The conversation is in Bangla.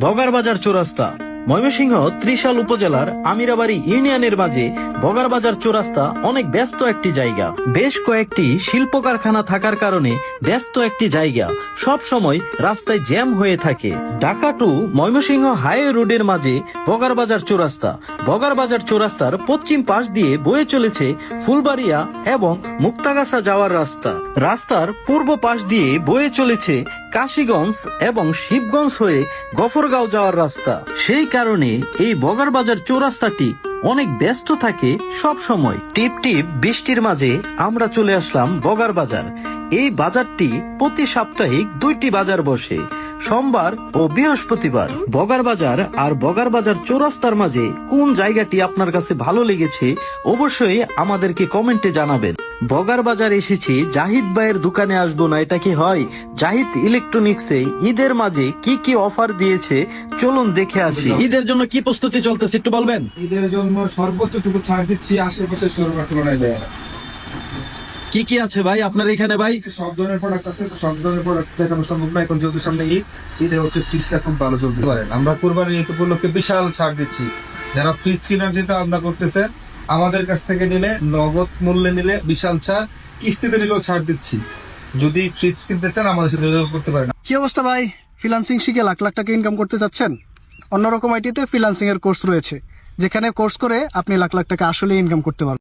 বগারবাজার চৌরাস্তা ময়মনসিংহ ত্রিশাল উপজেলার আমিরাবাড়ি ইউনিয়নের মাঝে বগারবাজার চৌরাস্তা অনেক ব্যস্ত একটি জায়গা। বেশ কয়েকটি শিল্প কারখানা থাকার কারণে ব্যস্ত একটি জায়গা, সব সময় রাস্তায় জ্যাম হয়ে থাকে। ঢাকা টু ময়মনসিংহ হাইওয়ে রোডের মাঝে বগারবাজার চৌরাস্তা। বগারবাজার চৌরাস্তার পশ্চিম পাশ দিয়ে বয়ে চলেছে ফুলবাড়িয়া এবং মুক্তাগাছা যাওয়ার রাস্তা। রাস্তার পূর্ব পাশ দিয়ে বয়ে চলেছে কাশীগঞ্জ এবং শিবগঞ্জ হয়ে গফরগাঁও যাওয়ার রাস্তা। সেই কারণে এই বগারবাজার চৌরাস্তাটি অনেক ব্যস্ত থাকে সব সময়। টিপ টিপ বৃষ্টির মাঝে আমরা চলে আসলাম বগারবাজার। এই বাজারটি প্রতি সাপ্তাহিক দুইটি বাজার বসে, সোমবার ও বৃহস্পতিবার। বগারবাজার আর বগারবাজার চৌরাস্তার মাঝে কোন জায়গাটি আপনার কাছে ভালো লেগেছে অবশ্যই আমাদেরকে কমেন্টে জানাবেন। বগারবাজার এসেছি জাহিদ ভাইয়ের দোকানে আসবো না, এটা কি হয়? জাহিদ ইলেকট্রনিক্সে ঈদের মাঝে কি কি অফার দিয়েছে চলুন দেখে আসি। ঈদের জন্য কি প্রস্তুতি চলতেছে একটু বলবেন? ঈদের জন্য সর্বোচ্চটুকু ছাড় দিচ্ছি আশেপাশের শোরুমের তুলনায় দেয়। কি কি আছে ভাই আপনার এখানে? ভাই সব ধরনের প্রোডাক্ট আছে, তো সব ধরনের প্রোডাক্ট দেখানো সম্ভব না এখন, যেহেতু সামনে ঈদ। ঈদে হচ্ছে ফ্রিজটা খুব ভালো চলতে পারেন। আমরা কোরবানির ঈদ উপলক্ষে বিশাল ছাড় দিচ্ছি। যারা ফ্রিজ কেনার চিন্তা ভাবনা করতেছেন আমাদের কাছ থেকে নিলে, নগদ মূল্যে নিলে বিশাল ছাড়, কিস্তিতে নিলেও ছাড় দিচ্ছি। যদি ফ্রিজ কিনতে চান আমাদের সাথে যোগাযোগ করতে পারেন। কি অবস্থা ভাই? ফ্রিল্যান্সিং শিখে লাখ লাখ টাকা ইনকাম করতে চাচ্ছেন? অন্যরকম আইটিতে ফ্রিল্যান্সিং এর কোর্স রয়েছে, যেখানে কোর্স করে আপনি লাখ লাখ টাকা আসলে ইনকাম করতে পারবেন।